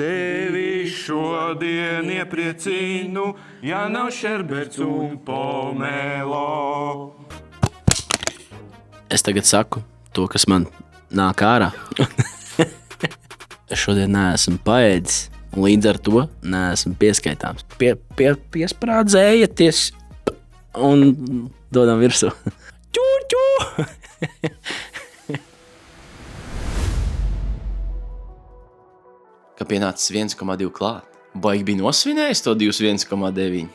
tevi šodien iepriecinu, ja nav šerberts un pomelo. Es tagad saku to, kas man nāk ārā. Es šodien neesmu paēdis, un līdz ar to neesmu pieskaitāms. Piesprādzējaties un dodam virsū. Čū! Ka pienācis 1,2 klāt. Baigi bija nosvinējis to 1,9.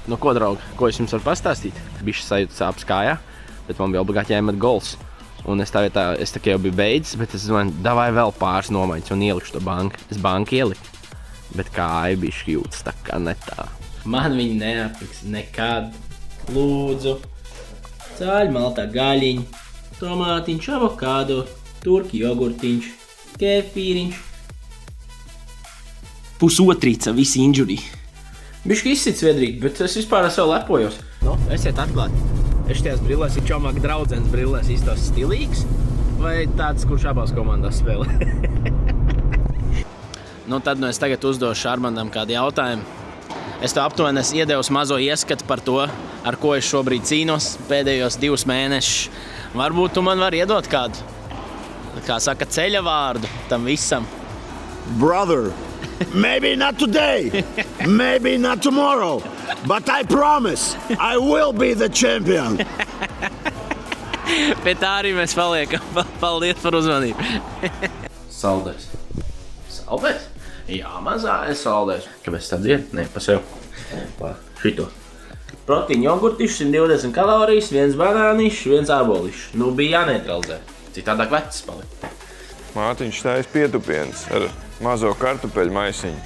Nu ko, draugi, ko es jums varu pastāstīt? Bišķi sajūta sāpes kājā, bet man bija obligāti jāiemet gols. Un es tā kā jau biju beidzis, bet es domāju, davai vēl pāris nomaiņas un ielikšu to banku. Es banku ieliku, bet kāja bišķi jūtas tā kā ne tā. Man viņi neapliks nekad. Lūdzu, cāļu maltā gaļiņu, tomātiņš, avokādo, turki jogurtiņš, kefīriņš. Pusotrīca visi inžurī. Bišķi izsits viedrīt, bet es vispār es vēl lepojos. Nu, esiet atklāti. Es šajās brillēs ir čomāk draudzenes brillēs īstos stilīgs vai tāds, kurš abās komandās spēlē? Nu, tad es tagad uzdošu Armandam kādu jautājumu. Es tev aptuveni iedevu mazo ieskatu par to, ar ko es šobrīd cīnos pēdējos 2 mēnešus. Varbūt tu man vari iedot kādu, kā saka, ceļa vārdu tam visam. Brother, maybe not today, maybe not tomorrow, but I promise I will be the champion. Pie tā arī mēs paliekam. Paldies par uzmanību. Saldēs. Saldēs? Jā, mazā saldēs. Kāpēc tā dzied? Nē, pa sev. Pa šito. Protīņu jogurtišs, 120 kalorijas, 1 banānišs, 1 ābolišs. Nu, bija jāneutralizē. Citādāk vecs palika. Mātiņš taisa pietupiens ar mazo kartupeļu maisiņu.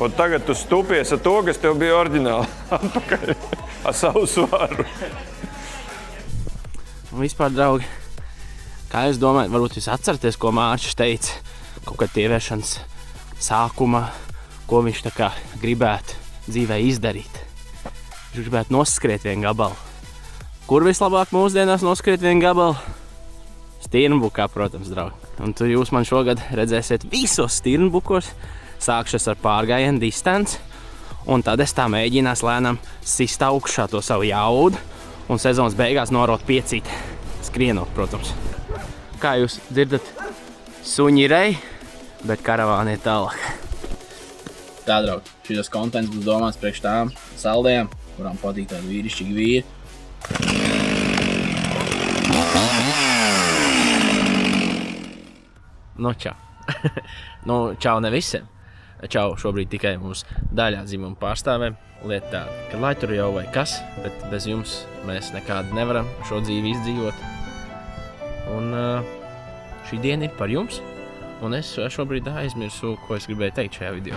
Un tagad tu stupies ar to, kas tev bija oriģināli atpakaļ ar savu svaru. Vispār, draugi, kā jūs domājat, varbūt jūs atceraties, ko Mārķis teica kaut kad ieviešanas sākuma, ko viņš tā kā gribētu dzīvē izdarīt. Viņš gribētu noskriet vienu gabalu. Kur vislabāk mūsdienās noskriet vienu gabalu? Stirnbukā, protams, draugi. Un tu jūs man šogad redzēsiet visos stirnbukos. Sākšos ar pārgājienu distanci, un tad es tā mēģinās lēnām sist augšā to savu jaudu, un sezonas beigās norot piecīt. Skrienot, protams. Kā jūs dzirdat, suņi rei, bet karavāni ir tālāk. Tā, draugi, šitas kontents būs domāts priekš tām saldējām, kurām patīk tādi vīrišķīgi vīri. Nu, čau. Nu, čau ne visiem. Čau šobrīd tikai mūsu daļā dzimuma pārstāvēm. Lieta tāda, ka lai tur jau vai kas, bet bez jums mēs nekādi nevaram šo dzīvi izdzīvot. Un šī diena ir par jums, un es šobrīd aizmirsu, ko es gribēju teikt šajā video.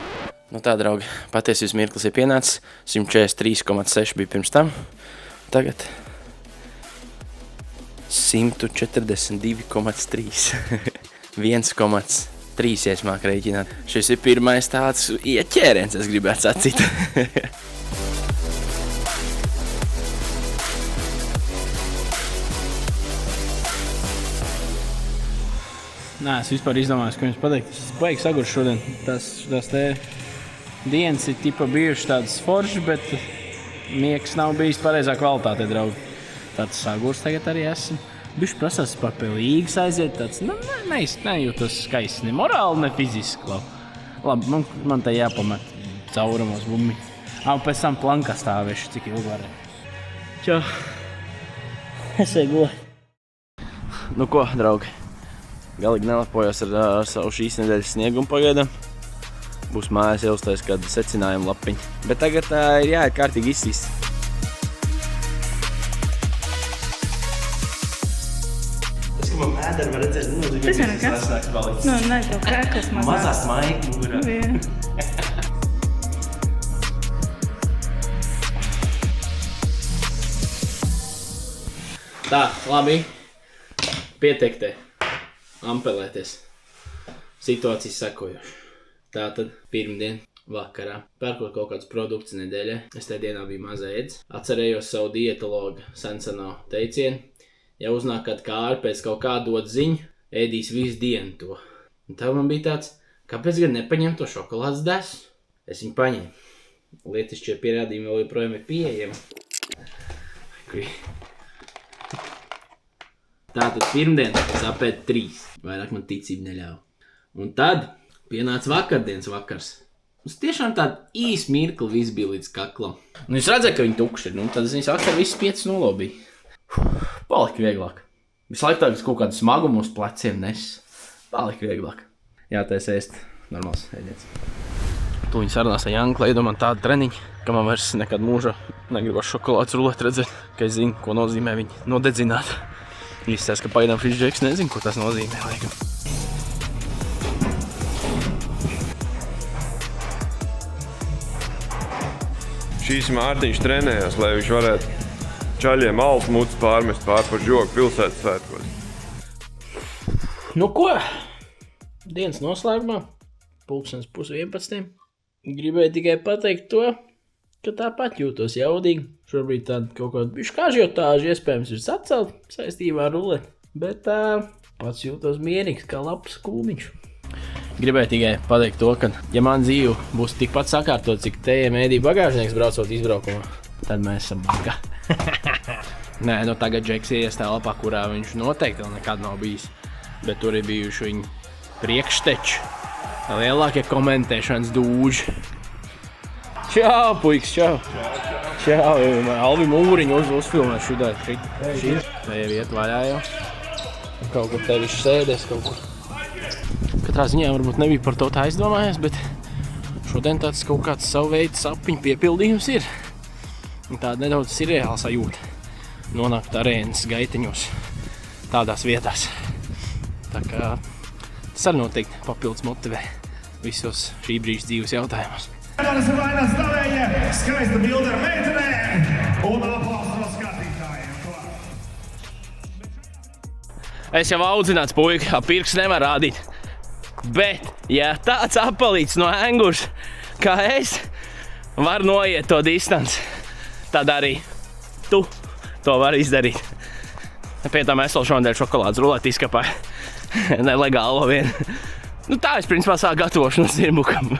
Nu tā, draugi, patiesības mirklis ir pienācis. 143,6 bija pirms tam. Tagad 142,3. 1,3 iesmāk rēķināt. Šis ir pirmais tāds ieķēriens, es gribētu sacīt. Nē, es vispār izdomājos, ko jums pateikt. Es baigi saguršu šodien. Tas te dienas ir tipa bijuši tādas foršas, bet miegs nav bijis pareizā kvalitātē, draugi. Tāds sagurs tagad arī esmu. Bišķi prasās par pelīgas aiziet, tāds nejūtos skaisti, ne morāli, ne fiziski. Labi, man te jāpamet caurumos bummi. Pēc tam plankā stāvēšu, cik ilgi varēju. Čau. Es eju gulēt. Nu ko, draugi, galīgi nelapojos ar savu šīs nedēļas sniegumu pagaidām. Būs mājās ielustājis kādu secinājumu lapiņu. Bet tagad ir jāiet kārtīgi izsīst. Man mēderi var redzēt, Tas ir nekas. Nu, ne, tev krēklis mazāk. Mazās maigi mugurā. Tā, labi. Pietiek te. Ampelēties. Situācijas sekojoša. Tātad pirmdien vakarā pērkot kaut kādus produktus nedēļai. Es tajā dienā biju maz ēdis. Atcerējos savu dietologa senseno teicienu. Ja uznāk kāda kāri pēc kaut kā dot ziņu, ēdīs visu dienu to. Un tev man bija tāds, kāpēc gan nepaņem to šokolādes desu? Es viņu paņēmu. Lietišķie pierādījumi vēl joprojām ir pieejami. Tātad pirmdien sapēt 3. Vairāk man ticība neļauj. Un tad pienāca vakardienas vakars. Mums tiešām tāda īsa mirkli viss bija līdz kaklam. Nu, jūs redzat, ka viņi tukši ir. Nu, tad es vakar viss 5 nolobīju. Palika vieglāk. Visu laiku tāds kaut kādu smagumu uz pleciem nes. Palika vieglāk. Jātais ēst normāls ēdiens. Tūņi sarunās ar Janklu, iedomā tādu treniņu, ka man vairs nekad mūžā negribas šokolādes rulēt redzēt, ka es zinu, ko nozīmē viņu nodedzināt. Izsēs, ka pagaidām šis džeks nezinu, ko tas nozīmē, laikam. Šīs Mārtiņš trenējās, lai viņš varētu čaļiem alus muts pārmest pār par žogu pilsētas svētkos. Nu ko? Dienas noslēgumā, 10:30. Gribēju tikai pateikt to, ka tāpat jūtos jaudīgi. Šobrīd tāda kaut kāda bišķi ažiotāža iespējams ir sacelt saistībā ar ruleti, bet pats jūtos mierīgs kā labs kūmiņš. Gribēju tikai pateikt to, ka ja man dzīve būs tikpat sakārtot, cik tējiem ēdīja bagāžnieks braucot izbraukumā, tad mēs esam bankā. Nē, nu tagad Džeks ies telpā, kurā viņš noteikti vēl nekad nav bijis, bet tur ir bijuši viņu priekšteči, lielākie komentēšanas dūži. Čau, puiks, čau! Čau, Alvi Mūriņu uzfilmēt šitā. Vai jau iet vaļā jau? Kaut kur te viņš sēdēs kaut kur. Katrā ziņā varbūt nebija par to tā aizdomājies, bet šodien tāds kaut kāds savu veidu sapņu piepildījums ir. Un tāda nedaudz sirreāla sajūta nonākt arēnas gaiteņos tādās vietās. Tā kā tas arī noteikti papildus motivē visos šī brīža dzīves jautājumos. Manas ir vainās davējie, skaista bilde ar meitenēm un aplausi no skatītājiem. Es jau audzināts puika, pirks nevar rādīt. Bet, ja tāds apalīts no Engurs, kā es, var noiet to distanci, tad arī tu to vari izdarīt. Pie tam es vēl šodien šokolādes rulēt izkapāju. Nelegālo vien. Nu tā es principā sāku gatavošanos zirbukam.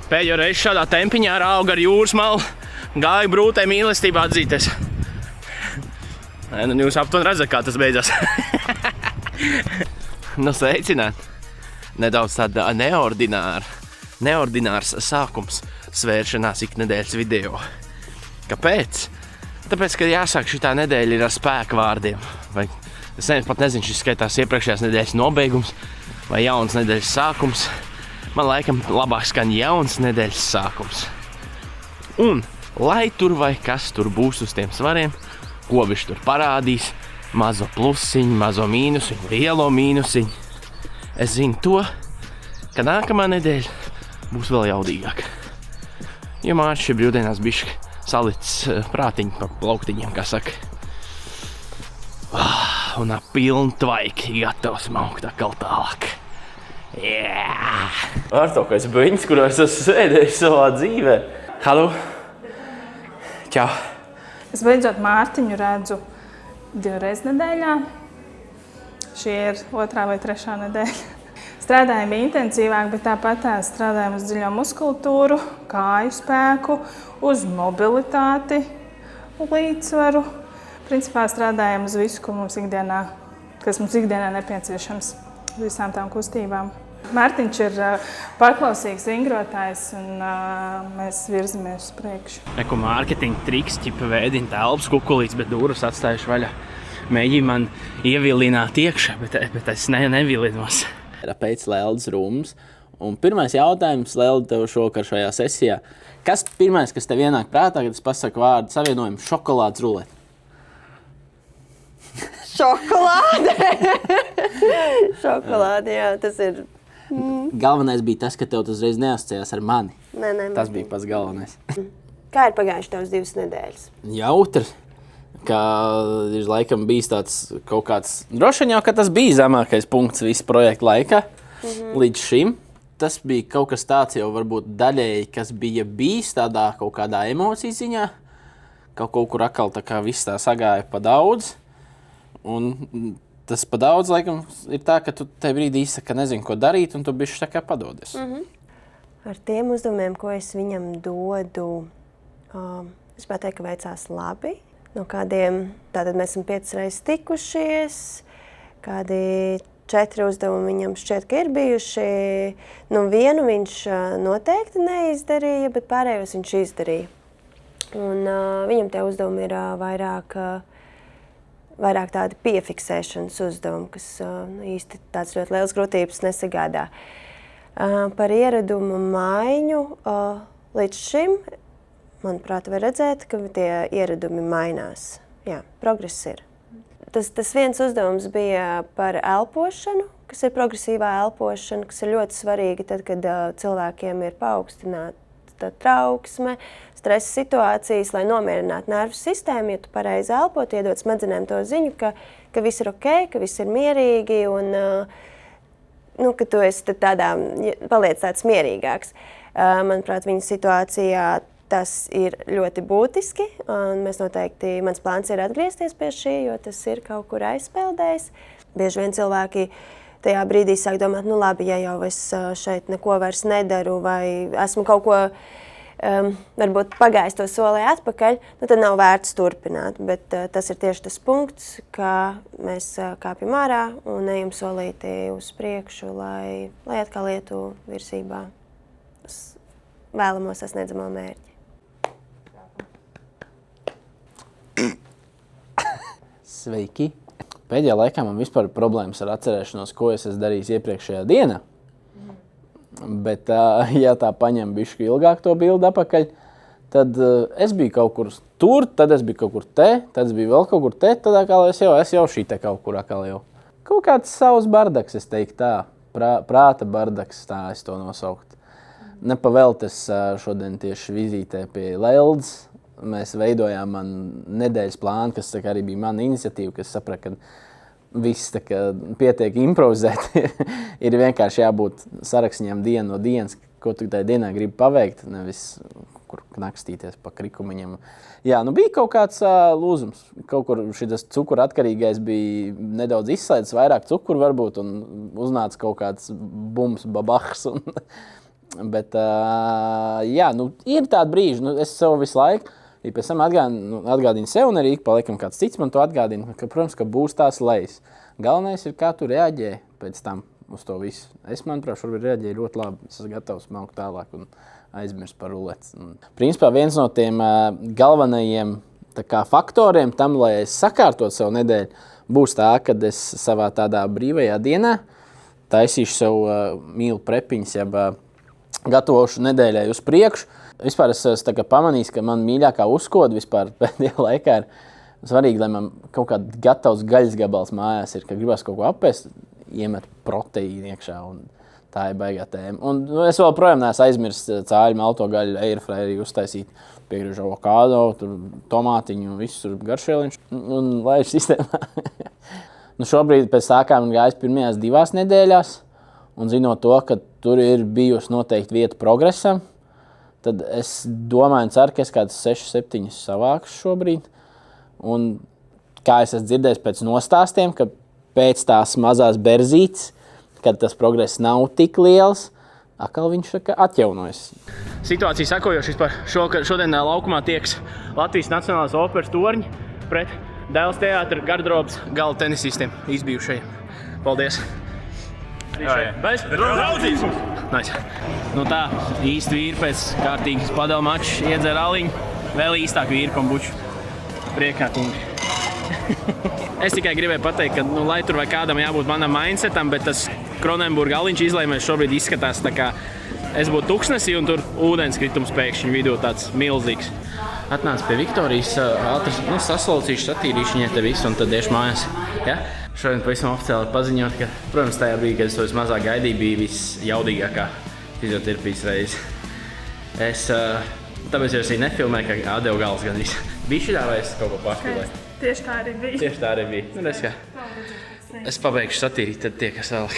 Pēdējo reizi šādā tempiņā rauga ar jūras malu, gāju brūtē mīlestībā atzīties. Nu, jūs aptuveni redzat, kā tas beidzās. Nu, sveicināt. Nedaudz tāda neordinārs sākums svēršanās iknedēļas video. Kāpēc? Tāpēc, ka jāsāk šitā nedēļa ir ar spēku vārdiem. Vai, es pat nezinu, šis skaitās iepriekšējās nedēļas nobeigums vai jauns nedēļas sākums. Man laikam labāk skan jauns nedēļas sākums. Un, lai tur vai kas tur būs uz tiem svariem, ko viņš tur parādīs, mazo plusiņu, mazo mīnusiņu, lielo mīnusiņu, es zinu to, ka nākamā nedēļa būs vēl jaudīgāka. Jo Mārķis šī brīvdienās bišķi salicis prātiņu pa plauktiņiem, kā saka. Un ap pilnu tvaiki gatavs maukt atkal tālāk. Yeah! Ārtaukais biņas, kurā es esmu sēdējis savā dzīvē. Halo! Čau! Es beidzot Mārtiņu redzu 2 reizes nedēļā. Šī ir 2. vai 3. nedēļa. Strādājam intensīvāk, bet tāpat strādājam uz dziļo muskultūru, kāju spēku, uz mobilitāti, līdzsvaru. Principā strādājam uz visu, kas mums ikdienā nepieciešams, visām tām kustībām. Mārtiņš ir paklausīgs vingrotājs un mēs virzamies uz priekšu. Eko mārketinga triks, ķipa vēdina telpas kukulītes, bet durvis atstājuši vaļā. Mēģina man ievilināt iekšā, bet es nevilinos. Pēc Leldas rūmas. Un pirmais jautājums, Lelda, tev šovakar šajā sesijā. Kas pirmais, kas tev ienāk prātā, kad es pasaku vārdu savienojumu šokolādes rulete? Šokolāde! Šokolāde, jā, tas ir... Galvenais bija tas, ka tev tas reiz neasociējās ar mani. Nē, Tas bija pats galvenais. Kā ir pagājuši tavas 2 nedēļas? Jautri, ka ir laikam bijis tāds kaut kāds... Droši jau, ka tas bija zemākais punkts visu projektu laikā līdz šim. Tas bija kaut kas tāds jau varbūt daļēji, kas bija bijis tādā kaut kādā emociju ziņā. Kaut kur atkal tā kā viss tā sagāja pa daudz. Un tas pa daudz, laikam, ir tā, ka tu tajā brīdī izsaka, ka nezinu, ko darīt, un tu bišķi tā kā padodies. Ar tiem uzdevumiem, ko es viņam dodu, es gribētu teikt, ka veicās labi. No kādiem, tātad mēs esam 5 reizes tikušies, kādi 4 uzdevumi viņam šķiet, ka ir bijuši. Nu, vienu viņš noteikti neizdarīja, bet pārējos viņš izdarīja. Un viņam tie uzdevumi ir vairāk tādi piefiksēšanas uzdevumi, kas īsti tāds ļoti liels grūtības nesagādā. Par ieradumu maiņu līdz šim, manuprāt, var redzēt, ka tie ieradumi mainās. Jā, progress ir. Tas viens uzdevums bija par elpošanu, kas ir progresīvā elpošana, kas ir ļoti svarīga tad, kad cilvēkiem ir paaugstināta trauksme, stresa situācijas, lai nomierinātu nervu sistēmu. Ja tu pareizi elpo, tu iedod smadzenēm to ziņu, ka viss ir ok, ka viss ir mierīgi un ka tu esi paliec tāds mierīgāks. Manuprāt, viņa situācijā tas ir ļoti būtiski, un mans plāns ir atgriezties pie šī, jo tas ir kaut kur aizpeldējis. Bieži vien cilvēki tajā brīdī sāk domāt, nu labi, ja jau es šeit neko vairs nedaru, vai esmu kaut ko, varbūt pagājis to soli atpakaļ, nu tad nav vērts turpināt. Bet tas ir tieši tas punkts, kā mēs kāpjam ārā un ejam solīti uz priekšu, lai atkal ietu virsībā uz vēlamo sasniedzamo mērķi. Sveiki! Pēdējā laikā man vispār problēmas ar atcerēšanos, ko es esmu darījis iepriekšējā dienā. Bet, ja tā paņem bišķi ilgāk to bildi apakaļ, tad es biju kaut kur tur, tad es biju kaut kur te, tad es biju vēl kaut kur te, tad atkal es jau šī te kaut kur atkal jau. Kaut kāds savs bardaks, es teiktu tā, prāta bardaks, tā es to nosaukt. Nepavēlt es šodien tieši vizītē pie Leldas. Mēs veidojām man nedēļas plānu, kas arī bija mana iniciatīva, kas saprata, ka viss pietiek improvizēt. Ir vienkārši jābūt sarakstņiem dienu no dienas, ko tu tajā dienā gribi paveikt, nevis kur knakstīties pa krikumiņam. Jā, bija kaut kāds lūzums. Kaut kur šis cukura atkarīgais bija nedaudz izslēdzis, vairāk cukuru varbūt, un uznāca kaut kāds bums, babahs. Bet, ir tādi brīži, es sev visu laiku, ja pēc tam atgādinu sev un arī paliekam kāds cits man to atgādina, ka, protams, ka būs tās lejas. Galvenais ir, kā tu reaģē pēc tam uz to visu. Es, manuprāt, šobrīd reaģēju ļoti labi. Es esmu gatavs maukt tālāk un aizmirst par rulets. Principā viens no tiem galvenajiem faktoriem tam, lai es sakārtot savu nedēļu, būs tā, kad es savā tādā brīvajā dienā taisīšu sev mīlu prepiņas, jeb gatavošu nedēļai uz priekšu. Vispār es esmu pamanījis, ka man mīļākā uzkoda vispār pēdējā laikā ir svarīgi, lai man kaut kāds gatavs gaļas gabals mājās ir, ka gribas kaut ko apēst, iemet proteīnu iekšā, un tā ir baigā tēma. Un es vēl projām neesmu aizmirst cāļu malto gaļu airfryerī uztaisīt, piegriežu avokado, tur tomātiņu, visu tur garšvieliņš un laižu sistēmā. Šobrīd pēc tā, kā man gājis pirmajās 2 nedēļās, un zinot to, ka tur ir bijusi noteikti vieta progresam, tad es domāju un ceru, ka es kādas 6-7 savākšu šobrīd. Un kā es esmu dzirdējis pēc nostāstiem, ka pēc tās mazās berzītes, kad tas progress nav tik liels, atkal viņš atjaunojas. Situācija sakojoša vispār. Šodien laukumā tieks Latvijas Nacionālās operas torņi pret Dēls teātra garderobas gala tenisistiem izbijušajiem. Paldies! Draudzības! Nice. Tā, īsti vīri pēc kārtīgas padala mačs iedzer aliņu, vēl īstāk vīri kombuču. Priekā, kungi. Es tikai gribēju pateikt, ka lai tur vai kādam jābūt manam mindsetam, bet tas Kronenburga aliņš izlēmēs šobrīd izskatās tā kā es būtu tuksnesī un tur ūdenskritums pēkšņi vidū tāds milzīgs. Atnāc pie Viktorijas, ātras saslaucīšu, satīrīšu viņai te visu un tad iešu mājās. Ja? Šodien pavisam oficiāli paziņot, ka, protams, tajā brīdī, kad es to vismazāk gaidīju, bija visjaudīgākā fizioterapijas reize. Tāpēc es arī nefilmēju, ka atdevu galas gandrīz. Bija šitā vai es kaut ko pārspīlēju? Tieši tā arī bija. Tieši tā arī bija. Es pabeigšu satīrīt, tad tiekas vēlāk.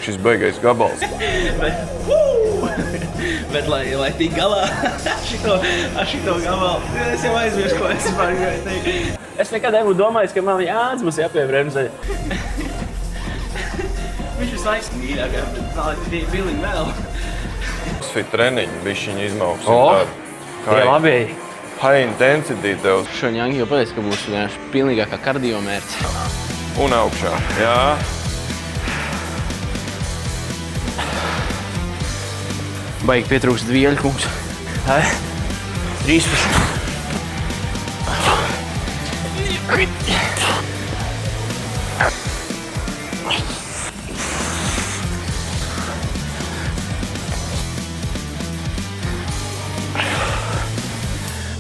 Šis baigais gabals. Bet, lai tik galā ar šito gabalu, es jau aizmirstu, ko es vispār gribēju teikt. Es nekad nebūtu domājis, ka man Jānis būs jāpiebremzē. Viņš visu laiku mīļākā, bet tā ir pilnīgi vēl. Fit treniņi, bišķiņi izmauksim. Jā, labi. High intensity tev. Šodien Jangi jau pateica, ka būs vienkārši pilnīgākā kardiomērce. Un augšā, jā. Baigi pietrūkst vieļu, kungs. 13.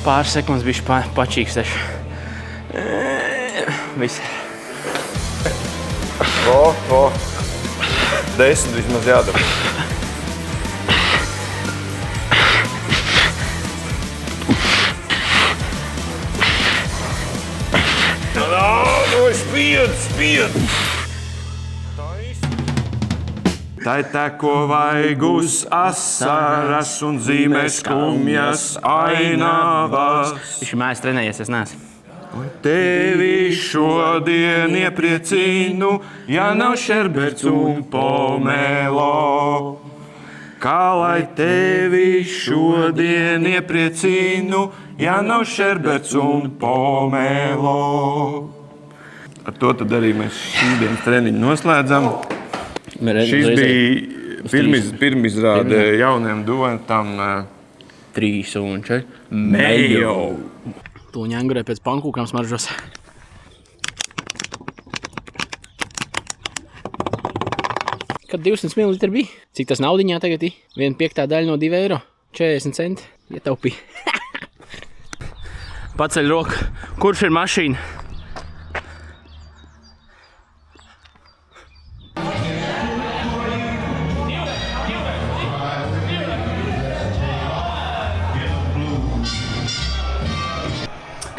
Pāris sekundes bišķi pačīksteši. Viss. 10 vismaz jādara. Spied! Tai teko vaigus asaras un zīmēs skumjas ainavas. Viņš mājas trenējies, es neesmu. Tevi šodien iepriecinu, ja nav šerberts un pomelo. Kā lai tevi šodien iepriecinu, ja nav šerberts un pomelo. Ar to tad arī mēs šīdienas treniņu noslēdzam. Šis bija pirmizrāde jauniem duetam 3 un 4. Mejo. To ņangurē pēc pankūkām smaržos. Kad 200 ml bija? Cik tas naudiņā tagad ir? 1/5 daļa no 2 eiro. 40 centi. Ietaupīja. Paceļ roku. Kurš ir mašīna?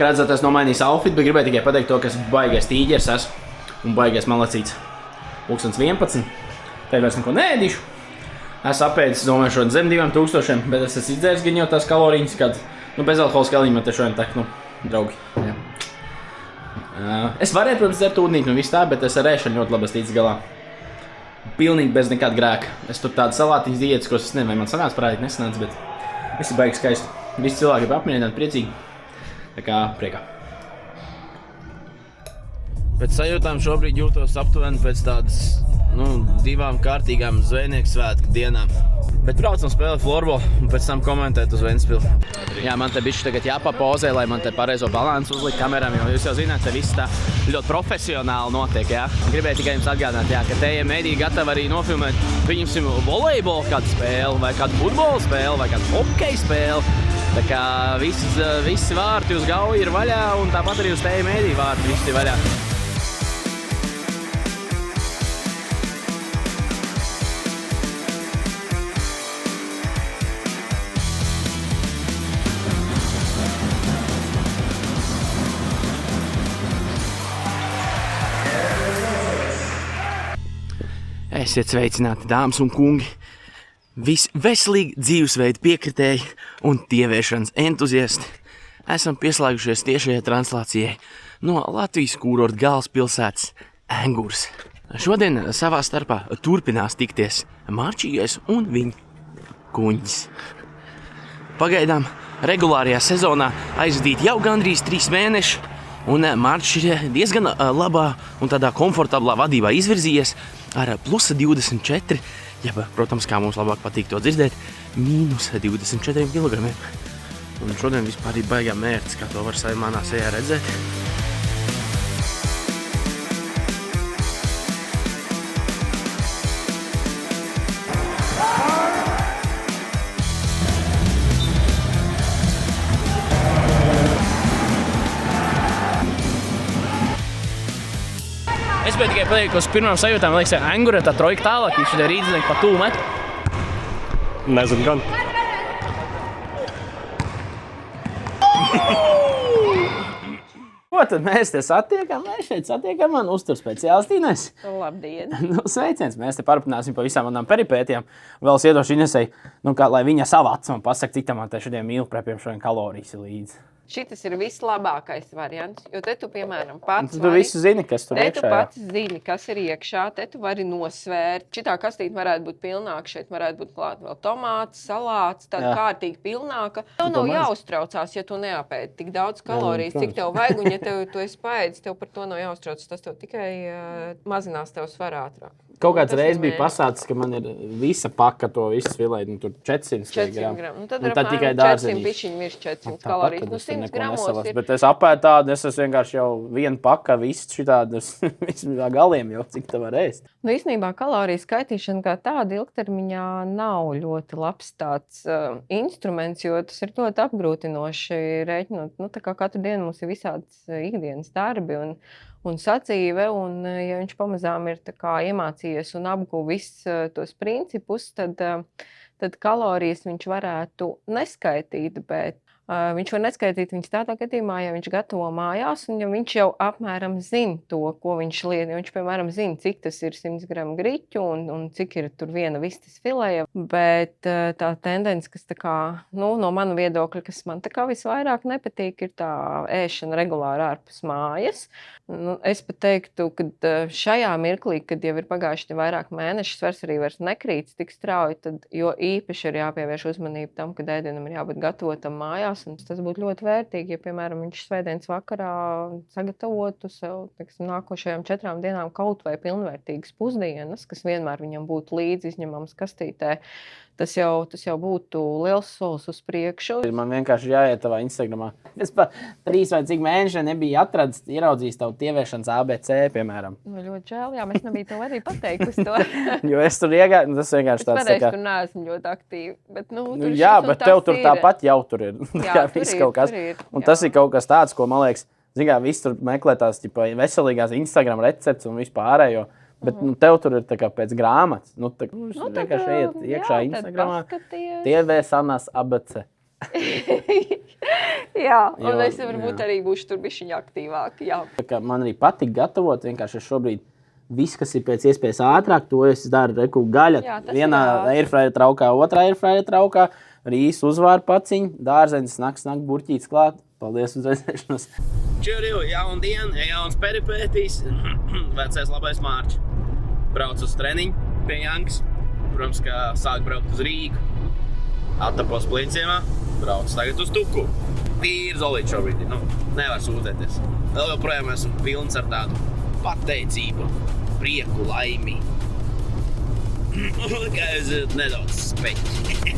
Kā redzat, es nomainīju outfit, bet gribēju tikai pateikt to, ka es baigais tīģers esmu un baigais malacīts. 11. Te vairs neko neēdīšu. Es apēdis, domāju, šodien zem 2000, bet es esmu izdzēris gan jau tās kaloriņas, kad bezalkohols kalīņi man te šodien tak, draugi. Jā. Es varēju, protams, dzert ūdnīt, viss tā, bet es ar ēšanu ļoti labi ticis galā. Pilnīgi bez nekāda grēka. Es tur tādu salātiņas diētas, ko es nezinu, vai man sanāca parādīt, nesanāca, bet viss ir baigi skaisti. Visi cilvēki ir apmierināti, priecīgi. Tā kā priekā. Pēc sajūtām šobrīd jūtos aptuveni pēc tādas, 2 kārtīgām zvejnieku svētku dienām. Bet braucam spēlēt florbolu un pēc tam komentēt uz Ventspili. Jā, man te bišķi tagad jāpapauzē, lai man te pareizo balansu uzlikt kamerām, jo jūs jau zināt, te viss tā ļoti profesionāli notiek, jā. Gribēju tikai jums atgādināt, jā, ka TM Medija gatava arī nofilmēt, pieņemsim, volejbolu kādu spēli, vai kādu futbolu spēli, vai kādu hokeju spēli. Tā kā visi vārti uz Gauju ir vaļā, un tāpat arī uz TM Medija vārti visi ir vaļā. Esiet sveicināti, dāmas un kungi, visi veselīgi dzīvesveida piekritēji un tievēršanas entuziasti. Esam pieslēgušies tiešajai translācijai no Latvijas kurorta galvaspilsētas Engurs. Šodien savā starpā turpinās tikties Marčīgais un viņa kuņģis. Pagaidām regulārajā sezonā aizvadīt jau gandrīz 3 mēneši, un Marčs ir diezgan labā un tādā komfortablā vadībā izvirzījies ar plusa 24, ja, protams, kā mums labāk patīk to dzirdēt, mīnus 24 kilogramiem. Un šodien vispār ir baigā mērķis, kā to var manā sejā redzēt. Es biju tikai pateikt, ka uz pirmām sajūtām liekas, ka Engura tā trojka tālāk, viņš ir rīdzinieki pa tūlu met. Nezinu gan. ko tad mēs te satiekam? Mēs šeit satiekam man uztur speciālisti Ines. Labdien! Sveiciens, mēs te parunāsim par visām manām peripētiem. Vēl es iedošu Inesei, lai viņa savā acīm pasaka, cik tam man te šodien mīlu prepiem šodien kalorijas ir līdzi. Šitas ir vislabākais variants, jo te tu, piemēram, pats Tu visu zini, kas tur te iekšā. tu pats zini, kas ir iekšā, te tu vari nosvērt. Šitā kastīte varētu būt pilnāka, šeit varētu būt klāt vēl tomāts, salāts, tāda kārtīgi pilnāka. Tev nav jāuztraucās, ja tu neapēdi tik daudz kalorijas, cik tev vajag, un ja tev tu esi paēdis, tev par to nav jāuztraucas. Tas tev tikai mazinās tev svaru ātrāk. Kaut kāds reiz bija pasācis, ka man ir visa paka to visu filēt, tur 400 gramu. Tad tikai 400 pišķiņi virs 400 kalorijas. Nu, 100 gramos ir. Bet es apēdu tādu, es esmu vienkārši jau viena paka, viss šitādus, vismā galiem jau, cik te var ēst. Nu, īstenībā kaloriju skaitīšana kā tāda ilgtermiņā nav ļoti labs tāds instruments, jo tas ir ļoti apgrūtinoši rēķinot. Nu, tā kā katru dienu mums ir visādas ikdienas darbi un sadzīve, un ja viņš pamazām ir tā kā iemācījies un apguvis tos principus, tad kalorijas viņš varētu neskaitīt, bet viņš var neskaitīt viņas tādā gadījumā, ja viņš gatavo mājās, un ja viņš jau apmēram zina to, ko viņš liet. Ja viņš, piemēram, zina, cik tas ir 100 gramu griķu un cik ir tur viena vistas filēja, bet tā tendence, kas tā kā, no mana viedokļa, kas man tā kā visvairāk nepatīk, ir tā ēšana regulāri ārpus mājas. Es pat teiktu, ka šajā mirklī, kad jau ir pagājuši vairāk mēneši, svars arī vairs nekrītas tik strauji, tad jo īpaši ir jāpievērš uzmanību tam, ka ēdienam ir jābūt gatavotam mājās. Un tas būtu ļoti vērtīgi, ja, piemēram, viņš svētdienas vakarā sagatavotu sev, teiksim, nākošajām 4 dienām kaut vai pilnvērtīgas pusdienas, kas vienmēr viņam būtu līdzi izņemams kastītē. Tas jau būtu liels solis uz priekšu. Man vienkārši jāiet tavā Instagramā. Es pat 3 vai cik mēneši nebija ieraudzījis tavu tieviešanas ABC, piemēram. Nu, ļoti žēl, jā, mēs nebija to arī pateikusi to. Jo es tur iegāju, tas vienkārši tāds tā kā... tur neesmu ļoti aktīvi, bet jā, bet tev tur tāpat jau tur ir. Jā, tur ir. Un tas ir kaut kas tāds, ko, man liekas, visi tur meklē tās veselīgās Instagram receptes un vispārējo. Bet tev tur ir tā kā pēc grāmatas. Vienkārši ejiet iekšā Instagramā. Tieviešanas ABC. Jā, un es varbūt arī būšu tur bišķiņ aktīvāk. Jā. Man arī patīk gatavot. Vienkārši šobrīd viss, kas ir pēc iespējas ātrāk, to es daru. Gaļa vienā airfryer traukā, otrā airfryer traukā, rīs uzvāra paciņu, dārzeņas, naks burķītes klāt. Paldies uz redzēšanos. Čuriju, jauna diena, jauns peripētīs. Vecais labais Mārķis. Brauc uz treniņu pie Jankas. Protams, ka sāk braukt uz Rīgu. Attapos Plinciemā. Brauc tagad uz Tuku. Tīri zolīti šobrīd. Nevar sūdzēties. Vēl joprojām esmu pilns ar tādu pateicību, prieku, laimi. Kā es nedaudz speķi.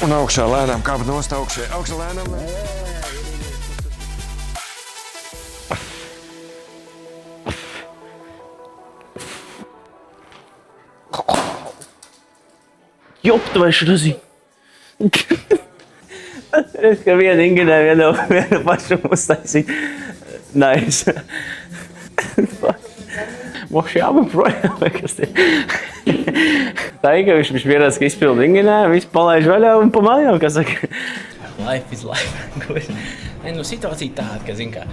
Un augšā lēnām kāpt nost augšā. Augšā lēnām. Jopt vai šrazi. Es kā viena Ingenē, viena paša uztaisīja. Nice. Moši jābūt projām, vai kas tie. Tā ir, ka viņš pierādz, ka izpildu Ingenē, visu palaiž vaļā un pa mājām, kas saka. Life is life. Situācija tāda, ka, zin kā,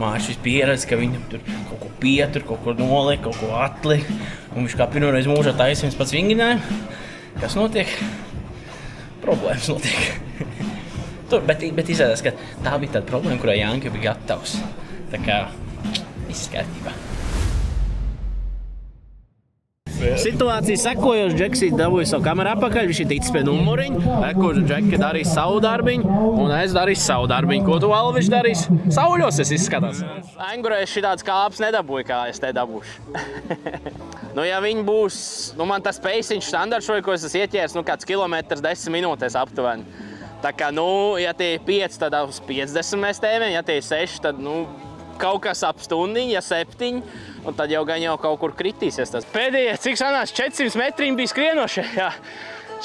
Māršs pierādz, ka viņam tur kaut ko pietur, kaut ko noliek, kaut ko atliek. Un viņš kā pirmoreiz mūžā taisījums pats Ingenē. Kas notiek? Problēmas notiek. Bet izrādās, ka tā bija tāda problēma, kurai Janka bija gatavs. Tā kā viss kārtībā. Situācija sekojoša. Džeks ir dabūjis savu kameru atpakaļ, viņš ir ticis pie numuriņa. Kurš Džeki darīs savu darbiņu, un es darīšu savu darbiņu. Ko tu, Alviš, darīs? Sauļos es izskatās. Angurēs šitāds kāps nedabūju, kā es te dabūšu. Ja viņi būs, man tas peisiņš standarts šoja, ko es esmu ieķēris, kāds kilometrs 10 minūtēs aptuveni. Tā kā, ja tie 5, tad uz 50 mēs tēmēm, ja tie 6, tad, kaut kas ap stundiņu, ja 7, un tad jau gan kaut kur kritīsies tas. Pēdējie, cik sanās, 400 metriņi bija skrienošie, jā,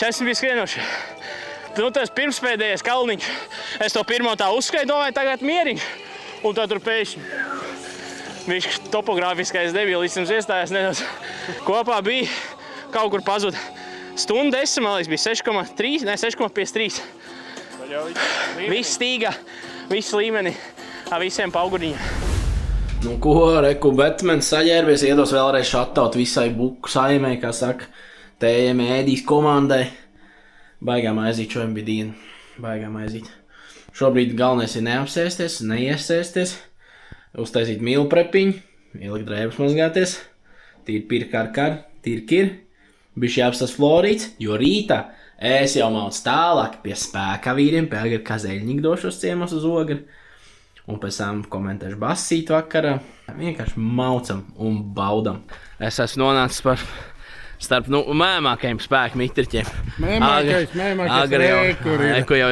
400 bija skrienošie. Nu, tas pirmspēdējais kalniņš. Es to pirmo tā uzskaitu, domāju, tagad mieriņš. Un tad tur pēkšņi viņš topogrāfiskais debilīsms iestājās nedaudz. Kopā bija kaut kur pazuda. Stundu 10, man liekas, bija 6,3, ne 6,53. Viss stīga, viss līmeni, ar visiem pauguriņiem. Nu ko, reku, Batmans saģērbies, iedos vēlreiz šataut visai buku saimei, kā saka, tējiem ēdīs komandai. Baigā maizīt šo embidīnu, baigā maizīt. Šobrīd galvenais ir neapsēsties, neiesēsties, uztaisīt mīlu prepiņu, ielikt drēbes mazgāties, tīri pirkar, tīri kir, bišķi jāapstas florīts, jo rītā es jau mauc tālāk pie spēka vīriem, pie Agri Kazeļņika došos ciemos uz Ogri. Un pēc tam komentēšu basīt vakarā. Vienkārši maucam un baudam. Es esmu nonācis starp mēmākajiem spēku mitriķiem. Mēmākais reku jau,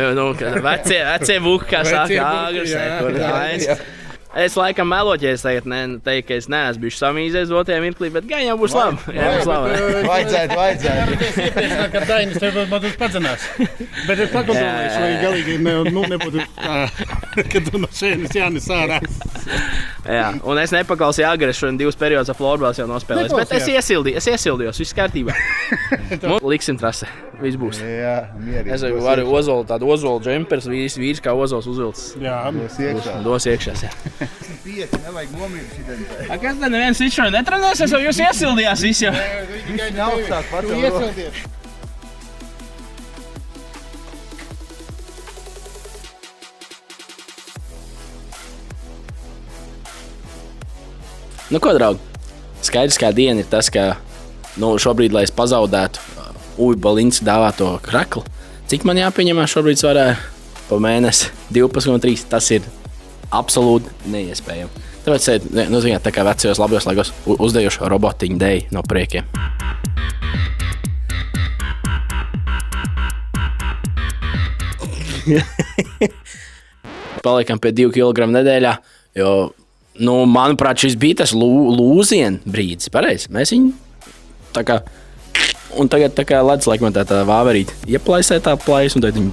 vecie buki, kā saka, Agris reku. Es laikam meloķies tagad, teikt, ka es neesmu bijuši samīzies dotajā mirklī, bet gan jau būs labi. Vajadzētu. Kad Dainis tev būs padzinās. Bet es pakontrolēšu, lai galīgi nebūtu, kad tu no šeit jānes ārā. Jā, un es nepaklausīju Agri, šodien 2 periodus ar florbāls jau nospēlējis, bet es iesildījos, viss kārtībā. Liksim trase, viss būs. Jā, mierīgi. Es varu Ozolu, tādu Ozolu džempers, vīrs kā Ozols uzvilcis. Jā, dos iekšās, jā. 5, nevajag nomīru šitien. Kas tad neviens cits šodien netrenēsies, vai jūs iesildījās visi jau? Viņš neaugstāk pats. Tu iesildies. Nu ko, draugi, skaidrs kā diena ir tas, ka šobrīd, lai es pazaudētu Uvi Balinski dāvāto kraklu, cik man jāpieņemās šobrīd svarā pa mēnesi 12,3, tas ir absolūti neiespējami. Tāpēc, tā kā vecajos labajos laikos uzdejuši robotiņu deju no priekiem. Paliekam pie 2 kg nedēļā, jo, manuprāt, šis bija tas lūzien brīdis, pareizi. Mēs viņu tā kā, un tagad tā kā ledus laikmetā tā vāverīt ieplaisē tā plais, un tad viņu